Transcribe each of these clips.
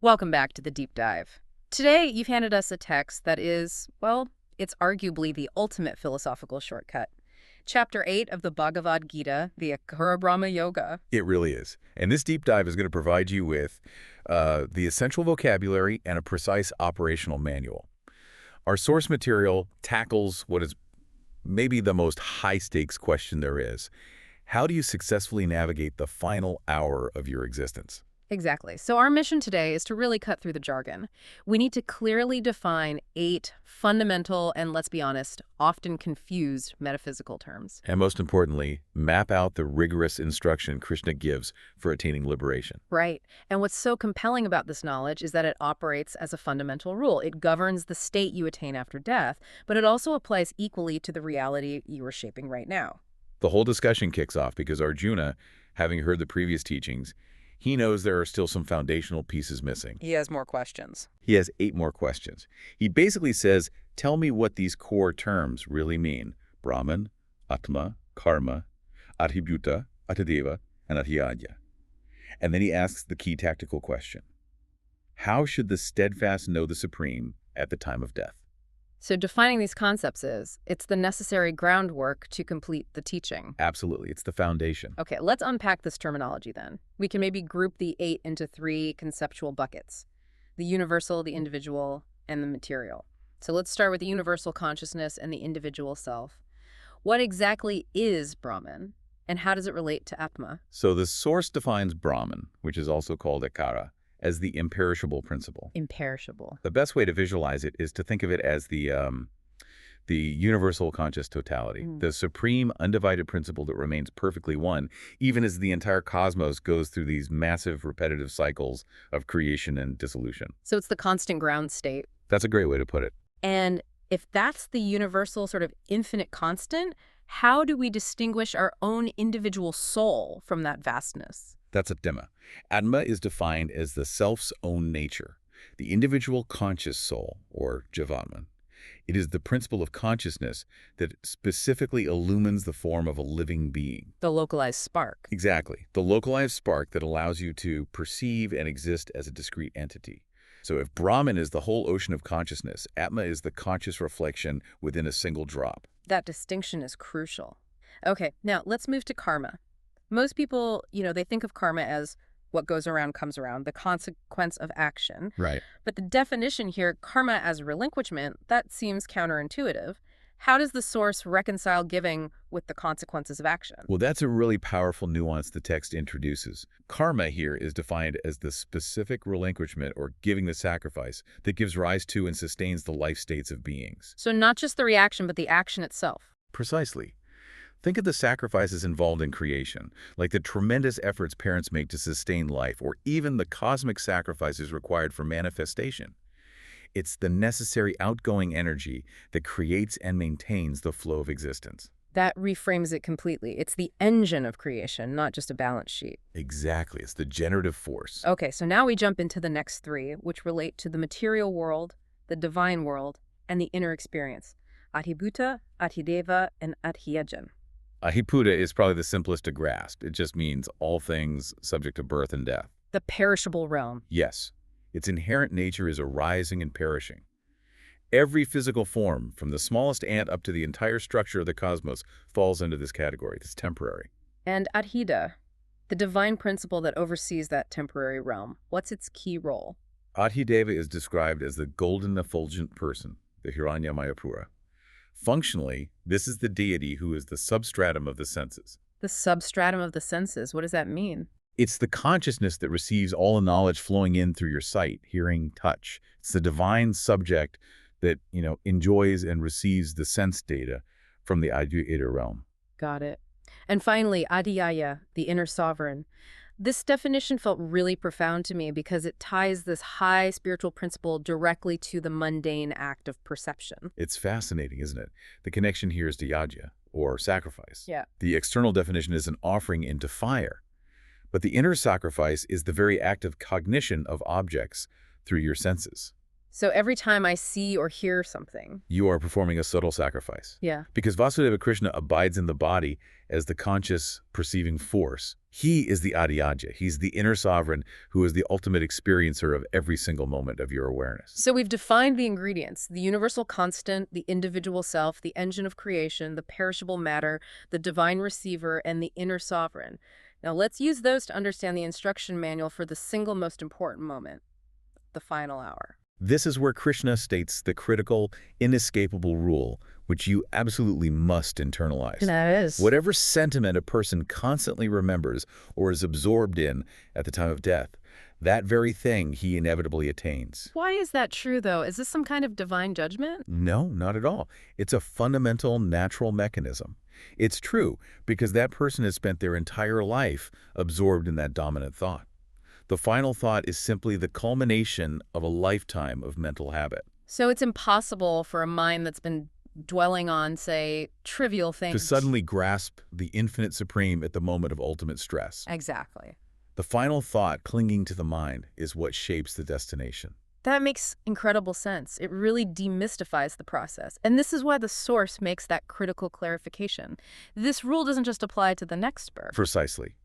Welcome back to the deep dive. Today, you've handed us a text that is, well, it's arguably the ultimate philosophical shortcut. Chapter 8 of the Bhagavad Gita, the Akara Brahma Yoga. It really is. And this deep dive is going to provide you with the essential vocabulary and a precise operational manual. Our source material tackles what is maybe the most high-stakes question there is. How do you successfully navigate the final hour of your existence? Exactly. So our mission today is to really cut through the jargon. We need to clearly define 8 fundamental and, let's be honest, often confused metaphysical terms. And most importantly, map out the rigorous instruction Krishna gives for attaining liberation. Right. And what's so compelling about this knowledge is that it operates as a fundamental rule. It governs the state you attain after death, but it also applies equally to the reality you are shaping right now. The whole discussion kicks off because Arjuna, having heard the previous teachings, he knows there are still some foundational pieces missing. He has more questions. He has 8 more questions. He basically says, tell me what these core terms really mean. Brahman, Atma, Karma, Adhibhuta, Atadeva, and Adhyadya. And then he asks the key tactical question. How should the steadfast know the Supreme at the time of death? So defining these concepts it's the necessary groundwork to complete the teaching. Absolutely. It's the foundation. Okay, let's unpack this terminology then. We can maybe group the 8 into 3 conceptual buckets: the universal, the individual, and the material. So let's start with the universal consciousness and the individual self. What exactly is Brahman, and how does it relate to Atma? So the source defines Brahman, which is also called Akara, as the imperishable principle. Imperishable. The best way to visualize it is to think of it as the universal conscious totality, the supreme undivided principle that remains perfectly one, even as the entire cosmos goes through these massive repetitive cycles of creation and dissolution. So it's the constant ground state. That's a great way to put it. And if that's the universal sort of infinite constant, how do we distinguish our own individual soul from that vastness? That's Atma. Atma is defined as the self's own nature, the individual conscious soul, or Jivatman. It is the principle of consciousness that specifically illumines the form of a living being. The localized spark. Exactly. The localized spark that allows you to perceive and exist as a discrete entity. So if Brahman is the whole ocean of consciousness, Atma is the conscious reflection within a single drop. That distinction is crucial. Okay, now let's move to karma. Most people, they think of karma as what goes around comes around, the consequence of action. Right. But the definition here, karma as relinquishment, that seems counterintuitive. How does the source reconcile giving with the consequences of action? Well, that's a really powerful nuance the text introduces. Karma here is defined as the specific relinquishment or giving the sacrifice that gives rise to and sustains the life states of beings. So not just the reaction, but the action itself. Precisely. Think of the sacrifices involved in creation, like the tremendous efforts parents make to sustain life, or even the cosmic sacrifices required for manifestation. It's the necessary outgoing energy that creates and maintains the flow of existence. That reframes it completely. It's the engine of creation, not just a balance sheet. Exactly. It's the generative force. Okay, so now we jump into the next 3, which relate to the material world, the divine world, and the inner experience: Adhibhuta, Adhideva, and Adhyajan. Ahibhuta is probably the simplest to grasp. It just means all things subject to birth and death. The perishable realm. Yes, its inherent nature is arising and perishing. Every physical form, from the smallest ant up to the entire structure of the cosmos, falls into this category. It's temporary. And Adhida, the divine principle that oversees that temporary realm. What's its key role? Adhideva is described as the golden effulgent person, the Hiranyamayapura. Functionally, this is the deity who is the substratum of the senses. The substratum of the senses. What does that mean? It's the consciousness that receives all the knowledge flowing in through your sight, hearing, touch. It's the divine subject that, enjoys and receives the sense data from the Advaita realm. Got it. And finally, Adhyaya, the inner sovereign. This definition felt really profound to me because it ties this high spiritual principle directly to the mundane act of perception. It's fascinating, isn't it? The connection here is to yajna, or sacrifice. Yeah. The external definition is an offering into fire. But the inner sacrifice is the very act of cognition of objects through your senses. So every time I see or hear something. You are performing a subtle sacrifice. Yeah. Because Vasudeva Krishna abides in the body as the conscious perceiving force. He is the Adiyajya. He's the inner sovereign who is the ultimate experiencer of every single moment of your awareness. So we've defined the ingredients: the universal constant, the individual self, the engine of creation, the perishable matter, the divine receiver, and the inner sovereign. Now let's use those to understand the instruction manual for the single most important moment, the final hour. This is where Krishna states the critical, inescapable rule, which you absolutely must internalize. That is. Whatever sentiment a person constantly remembers or is absorbed in at the time of death, that very thing he inevitably attains. Why is that true, though? Is this some kind of divine judgment? No, not at all. It's a fundamental natural mechanism. It's true because that person has spent their entire life absorbed in that dominant thought. The final thought is simply the culmination of a lifetime of mental habit. So it's impossible for a mind that's been dwelling on, say, trivial things. To suddenly grasp the infinite supreme at the moment of ultimate stress. Exactly. The final thought clinging to the mind is what shapes the destination. That makes incredible sense. It really demystifies the process. And this is why the source makes that critical clarification. This rule doesn't just apply to the next birth. Precisely.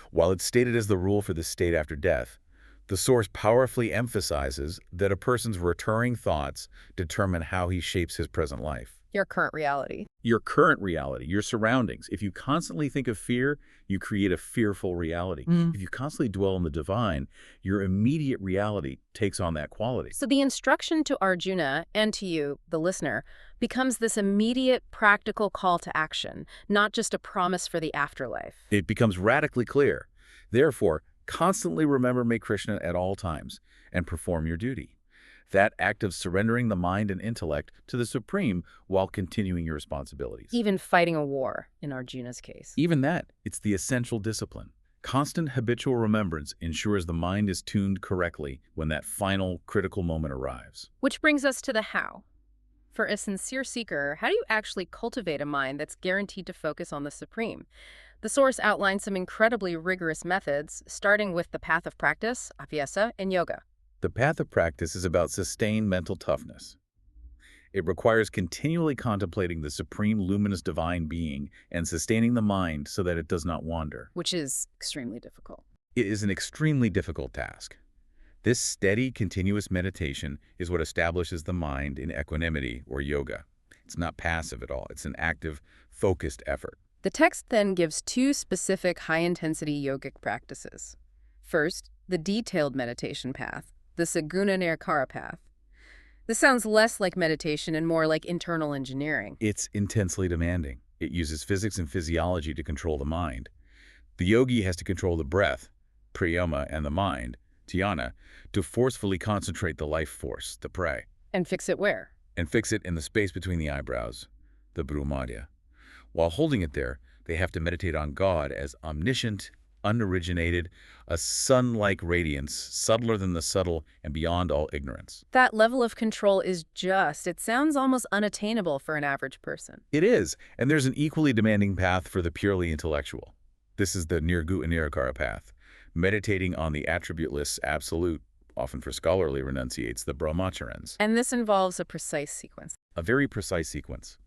While it's stated as the rule for the state after death, the source powerfully emphasizes that a person's recurring thoughts determine how he shapes his present life. Your current reality. Your current reality, your surroundings. If you constantly think of fear, you create a fearful reality. If you constantly dwell on the divine, your immediate reality takes on that quality. So the instruction to Arjuna and to you, the listener, becomes this immediate practical call to action, not just a promise for the afterlife. It becomes radically clear. Therefore, constantly remember May Krishna at all times and perform your duty. That act of surrendering the mind and intellect to the Supreme while continuing your responsibilities. Even fighting a war, in Arjuna's case. Even that, it's the essential discipline. Constant habitual remembrance ensures the mind is tuned correctly when that final critical moment arrives. Which brings us to the how. For a sincere seeker, how do you actually cultivate a mind that's guaranteed to focus on the Supreme? The source outlines some incredibly rigorous methods, starting with the path of practice, abhyasa, and yoga. The path of practice is about sustained mental toughness. It requires continually contemplating the supreme luminous divine being and sustaining the mind so that it does not wander. Which is extremely difficult. It is an extremely difficult task. This steady, continuous meditation is what establishes the mind in equanimity or yoga. It's not passive at all. It's an active, focused effort. The text then gives two specific high-intensity yogic practices. First, the detailed meditation path, the Saguna Nirkara path. This sounds less like meditation and more like internal engineering. It's intensely demanding. It uses physics and physiology to control the mind. The yogi has to control the breath, priyama, and the mind, dhyana, to forcefully concentrate the life force, the prey. And fix it where? And fix it in the space between the eyebrows, the bhrumadhya. While holding it there, they have to meditate on God as omniscient, unoriginated, a sun-like radiance, subtler than the subtle and beyond all ignorance. That level of control is it sounds almost unattainable for an average person. It is, and there's an equally demanding path for the purely intellectual. This is the Nirguna Nirkara path, meditating on the attributeless absolute, often for scholarly renunciates, the brahmacharans. And this involves a precise sequence. A very precise sequence.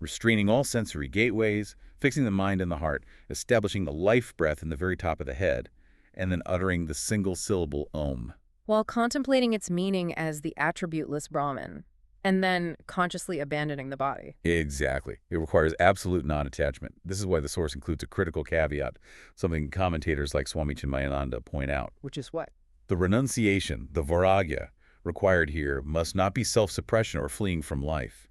Restraining all sensory gateways, fixing the mind and the heart, establishing the life breath in the very top of the head, and then uttering the single syllable Om. While contemplating its meaning as the attributeless Brahman, and then consciously abandoning the body. Exactly. It requires absolute non-attachment. This is why the source includes a critical caveat, something commentators like Swami Chinmayananda point out. Which is what? The renunciation, the vairagya, required here must not be self-suppression or fleeing from life.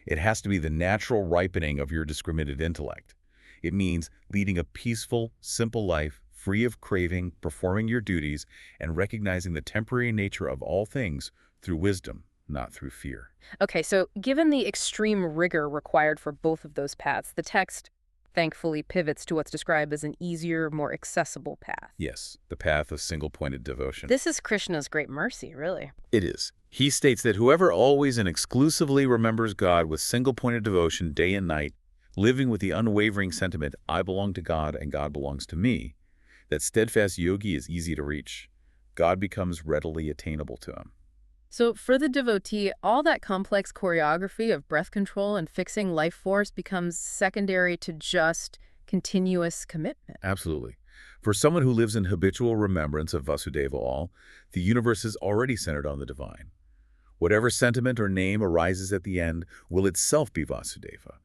It has to be the natural ripening of your discriminated intellect. It means leading a peaceful, simple life, free of craving, performing your duties, and recognizing the temporary nature of all things through wisdom, not through fear. Okay, so given the extreme rigor required for both of those paths, the text thankfully pivots to what's described as an easier, more accessible path. Yes, the path of single-pointed devotion. This is Krishna's great mercy, really. It is. He states that whoever always and exclusively remembers God with single-pointed devotion day and night, living with the unwavering sentiment, I belong to God and God belongs to me, that steadfast yogi is easy to reach. God becomes readily attainable to him. So for the devotee, all that complex choreography of breath control and fixing life force becomes secondary to just continuous commitment. Absolutely. For someone who lives in habitual remembrance of Vasudeva all, the universe is already centered on the divine. Whatever sentiment or name arises at the end will itself be Vasudeva.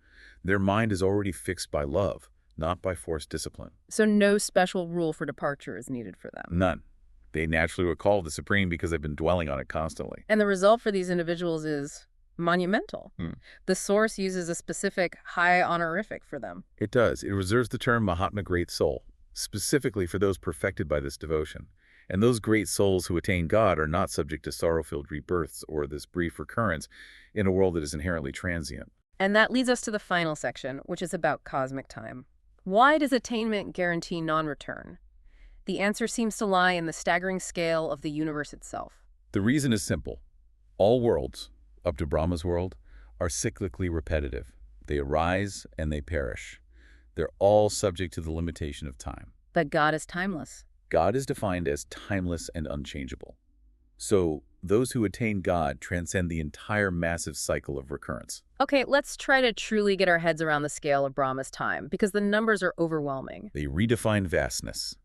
Their mind is already fixed by love, not by forced discipline. So no special rule for departure is needed for them. None. They naturally recall the Supreme because they've been dwelling on it constantly. And the result for these individuals is monumental. Hmm. The source uses a specific high honorific for them. It does. It reserves the term Mahatma Great Soul, specifically for those perfected by this devotion. And those great souls who attain God are not subject to sorrow-filled rebirths or this brief recurrence in a world that is inherently transient. And that leads us to the final section, which is about cosmic time. Why does attainment guarantee non-return? The answer seems to lie in the staggering scale of the universe itself. The reason is simple. All worlds, up to Brahma's world, are cyclically repetitive. They arise and they perish. They're all subject to the limitation of time. But God is timeless. God is defined as timeless and unchangeable. So those who attain God transcend the entire massive cycle of recurrence. Okay, let's try to truly get our heads around the scale of Brahma's time, because the numbers are overwhelming. They redefine vastness.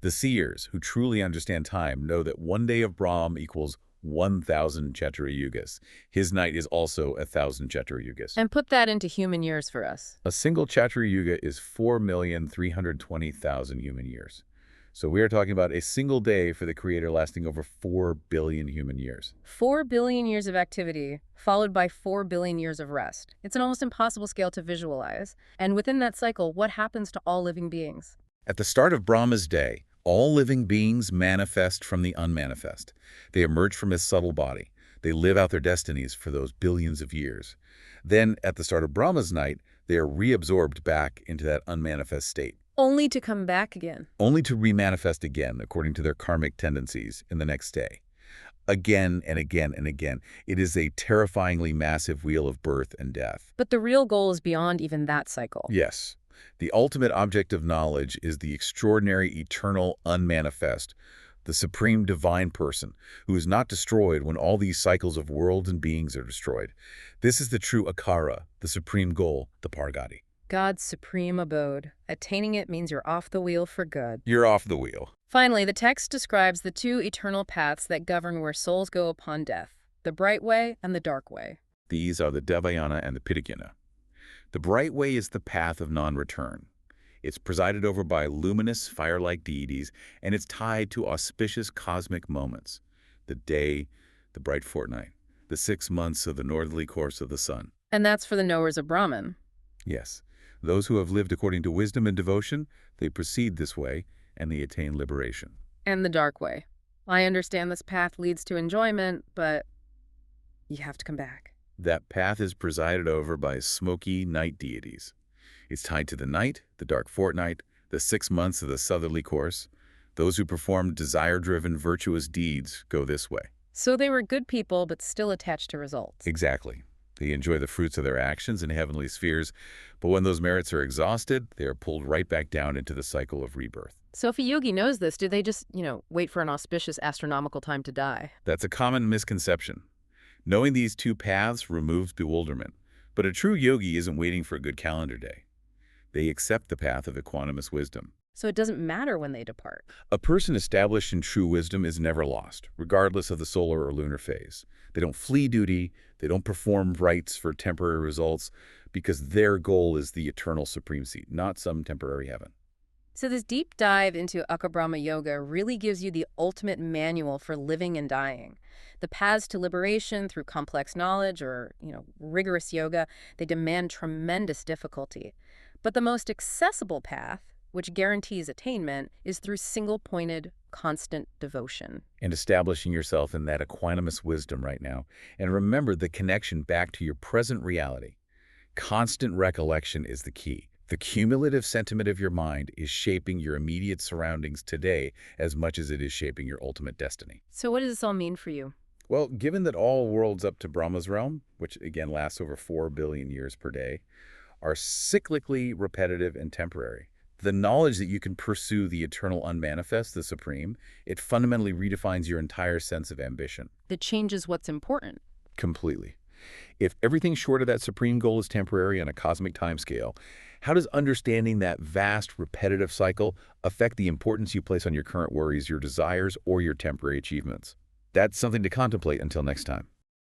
The seers who truly understand time know that one day of Brahm equals 1,000 Chatura Yugas. His night is also 1,000 Chatura Yugas. And put that into human years for us. A single Chatura Yuga is 4,320,000 human years. So we are talking about a single day for the Creator lasting over 4 billion human years. 4 billion years of activity, followed by 4 billion years of rest. It's an almost impossible scale to visualize. And within that cycle, what happens to all living beings? At the start of Brahma's day, all living beings manifest from the unmanifest. They emerge from his subtle body. They live out their destinies for those billions of years. Then, at the start of Brahma's night, they are reabsorbed back into that unmanifest state. Only to come back again. Only to remanifest again, according to their karmic tendencies, in the next day. Again and again and again. It is a terrifyingly massive wheel of birth and death. But the real goal is beyond even that cycle. Yes. The ultimate object of knowledge is the extraordinary, eternal, unmanifest, the supreme divine person, who is not destroyed when all these cycles of worlds and beings are destroyed. This is the true akara, the supreme goal, the pargati. God's supreme abode. Attaining it means you're off the wheel for good. You're off the wheel. Finally, the text describes the two eternal paths that govern where souls go upon death, the bright way and the dark way. These are the Devayana and the Pitagina. The bright way is the path of non-return. It's presided over by luminous, fire-like deities, and it's tied to auspicious cosmic moments. The day, the bright fortnight, the 6 months of the northerly course of the sun. And that's for the knowers of Brahman. Yes, those who have lived according to wisdom and devotion, they proceed this way, and they attain liberation. And the dark way. I understand this path leads to enjoyment, but you have to come back. That path is presided over by smoky night deities. It's tied to the night, the dark fortnight, the 6 months of the southerly course. Those who perform desire-driven, virtuous deeds go this way. So they were good people, but still attached to results. Exactly. They enjoy the fruits of their actions in heavenly spheres, but when those merits are exhausted, they are pulled right back down into the cycle of rebirth. So if a yogi knows this, do they just, wait for an auspicious astronomical time to die? That's a common misconception. Knowing these two paths removes bewilderment, but a true yogi isn't waiting for a good calendar day. They accept the path of equanimous wisdom. So it doesn't matter when they depart. A person established in true wisdom is never lost, regardless of the solar or lunar phase. They don't flee duty, they don't perform rites for temporary results, because their goal is the eternal supremacy, not some temporary heaven. So this deep dive into Akabrahma Yoga really gives you the ultimate manual for living and dying. The paths to liberation through complex knowledge or, rigorous yoga, they demand tremendous difficulty. But the most accessible path, which guarantees attainment, is through single-pointed, constant devotion. And establishing yourself in that equanimous wisdom right now. And remember the connection back to your present reality. Constant recollection is the key. The cumulative sentiment of your mind is shaping your immediate surroundings today as much as it is shaping your ultimate destiny. So what does this all mean for you? Well, given that all worlds up to Brahma's realm, which again lasts over 4 billion years per day, are cyclically repetitive and temporary, The knowledge that you can pursue the eternal unmanifest, the supreme, it fundamentally redefines your entire sense of ambition. That changes what's important. Completely. If everything short of that supreme goal is temporary on a cosmic timescale, how does understanding that vast, repetitive cycle affect the importance you place on your current worries, your desires, or your temporary achievements? That's something to contemplate until next time.